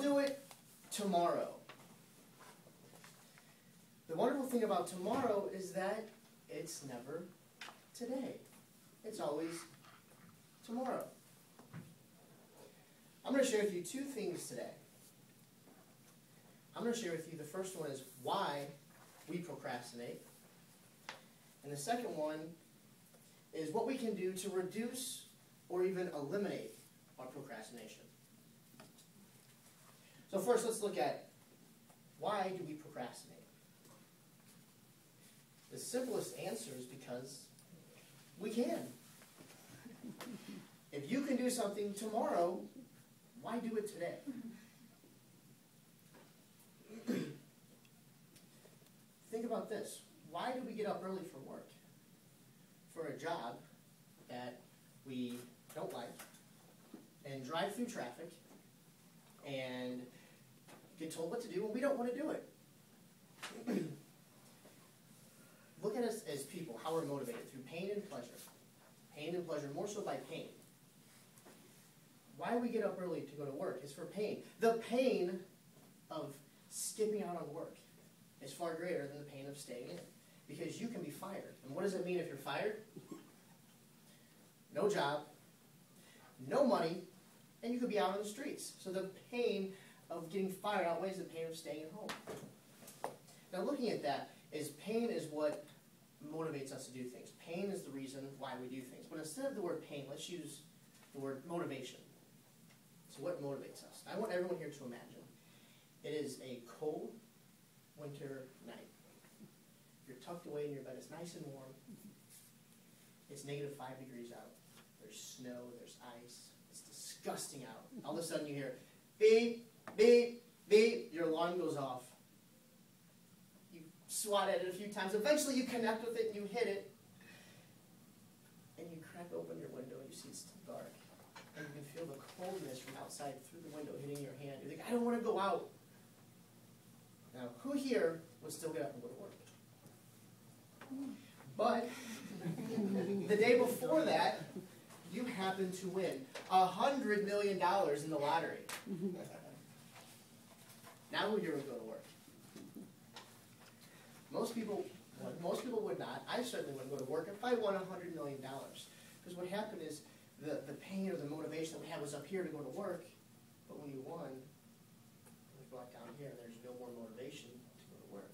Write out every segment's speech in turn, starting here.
do it tomorrow. The wonderful thing about tomorrow is that it's never today. It's always tomorrow. I'm going to share with you two things today. I'm going to share with you, the first one is why we procrastinate. And the second one is what we can do to reduce or even eliminate our procrastination. So first, let's look at why do we procrastinate? The simplest answer is because we can. If you can do something tomorrow, why do it today? Think about this. Why do we get up early for work? For a job that we don't like, and drive through traffic, and get told what to do when we don't want to do it. Look at us as people, how we're motivated through pain and pleasure. Pain and pleasure, more so by pain. Why we get up early to go to work is for pain. The pain of skipping out on work is far greater than the pain of staying in. Because you can be fired. And what does it mean if you're fired? No job, no money, and you could be out on the streets. So the pain of getting fired outweighs the pain of staying at home. Now looking at that, is pain is what motivates us to do things. Pain is the reason why we do things. But instead of the word pain, let's use the word motivation. So what motivates us? I want everyone here to imagine. It is a cold winter night. You're tucked away in your bed. It's nice and warm. It's -5 degrees out. There's snow. There's ice. It's disgusting out. All of a sudden you hear beep, beep, beep. Your alarm goes off. You swat at it a few times. Eventually you connect with it and you hit it. And you crack open your window and you see it's still dark. And you can feel the coldness from outside through the window hitting your hand. You're like, I don't want to go out. Now, who here would still get up and go to work? But the day before that, you happen to win $100 million in the lottery. Now who here would go to work? Most people would not. I certainly wouldn't go to work if I won $100 million. Because what happened is the pain or the motivation that we had was up here to go to work, but when you won, it was brought down here, and there's no more motivation to go to work.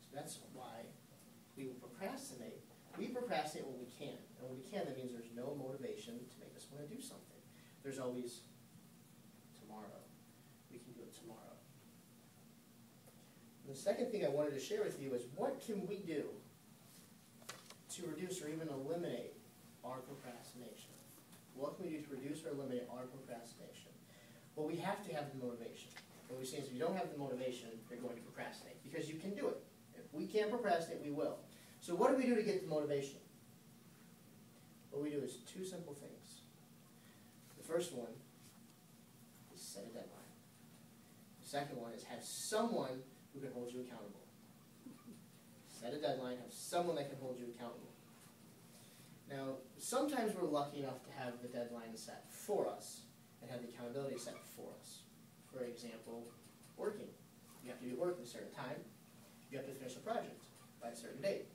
So that's why we will procrastinate. We procrastinate when we can. And when we can, that means there's no motivation to make us want to do something. There's always tomorrow. We can do it tomorrow. And the second thing I wanted to share with you is what can we do to reduce or even eliminate our procrastination? What can we do to reduce or eliminate our procrastination? Well, we have to have the motivation. What we're saying is if you don't have the motivation, you're going to procrastinate. Because you can do it. If we can't procrastinate, we will. So what do we do to get the motivation? What we do is two simple things. The first one is set a deadline. The second one is have someone who can hold you accountable. Set a deadline, have someone that can hold you accountable. Now, sometimes we're lucky enough to have the deadline set for us and have the accountability set for us. For example, working. You have to do work at a certain time. You have to finish a project by a certain date.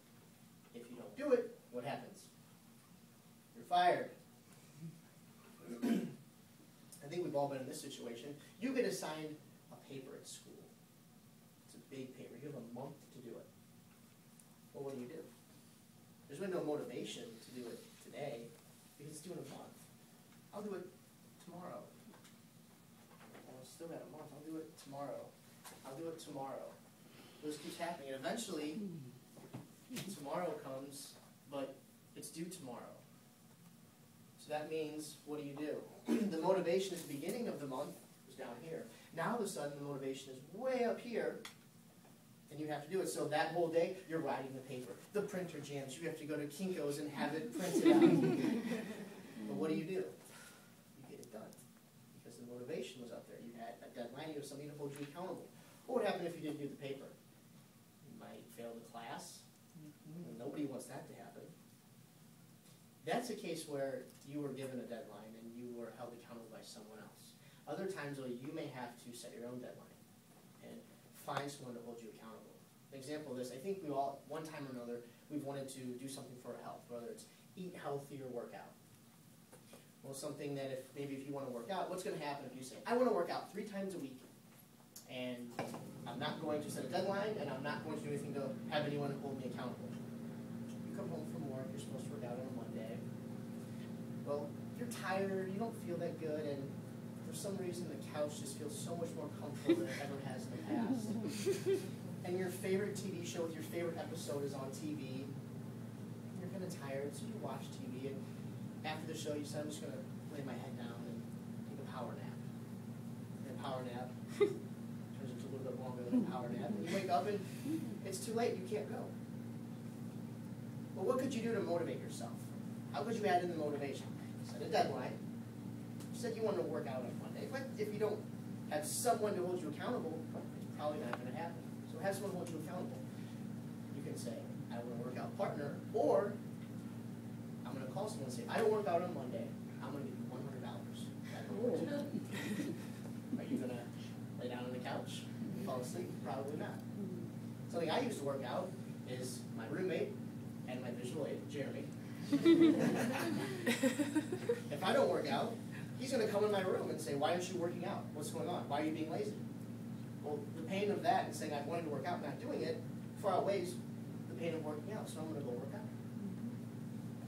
If you don't do it, what happens? You're fired. I think we've all been in this situation. You get assigned a paper at school. It's a big paper. You have a month to do it. Well, what do? There's been no motivation to do it today because it's due in a month. I'll do it tomorrow. Well, I've still got a month. I'll do it tomorrow. I'll do it tomorrow. This keeps happening. And eventually, tomorrow comes, but it's due tomorrow. So that means, what do? The motivation at the beginning of the month was down here. Now, all of a sudden, the motivation is way up here, and you have to do it. So that whole day, you're writing the paper. The printer jams. You have to go to Kinko's and have it printed out. But what do? You get it done. Because the motivation was up there. You had a deadline. You had something to hold you accountable. What would happen if you didn't do the paper? You might fail the class. Nobody wants that to happen. That's a case where you were given a deadline and you were held accountable by someone else. Other times, though, you may have to set your own deadline and find someone to hold you accountable. An example of this, I think we all, one time or another, we've wanted to do something for our health, whether it's eat healthy or work out. Well, something that if you want to work out, what's going to happen if you say, I want to work out 3 times a week, and I'm not going to set a deadline, and I'm not going to do anything to have anyone hold me accountable. You come home from work, you're supposed to work out on a Monday. Well, you're tired, you don't feel that good, and for some reason the couch just feels so much more comfortable than it ever has in the past. And your favorite TV show with your favorite episode is on TV. You're kind of tired, so you watch TV, and after the show you say, I'm just going to lay my head down and take a power nap. And a power nap turns into a little bit longer than a power nap. And you wake up and it's too late, you can't go. Well, what could you do to motivate yourself? How could you add in the motivation? Set a deadline. You said you wanted to work out on Monday, but if you don't have someone to hold you accountable, it's probably not going to happen. So have someone hold you accountable. You can say, I want to work out partner, or I'm going to call someone and say, I don't work out on Monday, I'm going to give you $100. Are you going to lay down on the couch and fall asleep? Probably not. Something I used to work out is my roommate and my visual aid, Jeremy. If I don't work out, he's going to come in my room and say, why aren't you working out? What's going on? Why are you being lazy? Well, the pain of that and saying I wanted to work out and not doing it far outweighs the pain of working out, so I'm going to go work out.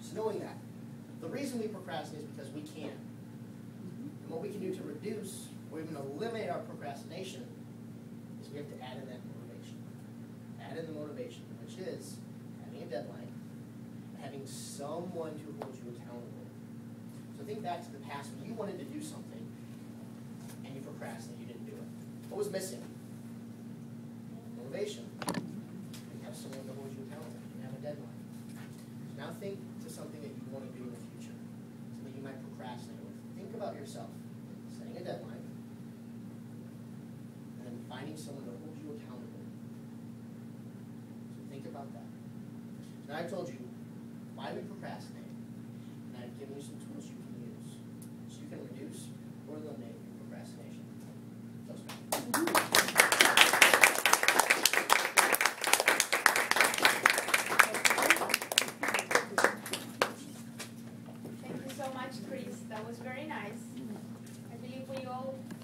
So knowing that, the reason we procrastinate is because we can. And what we can do to reduce or even eliminate our procrastination is we have to add in that motivation. Add in the motivation, which is having a deadline, having someone to hold you accountable. So think back to the past when you wanted to do something and you procrastinated, you didn't do it. What was missing? Motivation. You have someone to hold you accountable. You have a deadline. So now think to something that you want to do in the future, something you might procrastinate with. Think about yourself, setting a deadline, and then finding someone to hold you accountable. So think about that. So now I've told you why we procrastinate, and I've given you some tools you can use so you can reduce or eliminate your procrastination. Toastmasters. Thank you so much, Chris. That was very nice.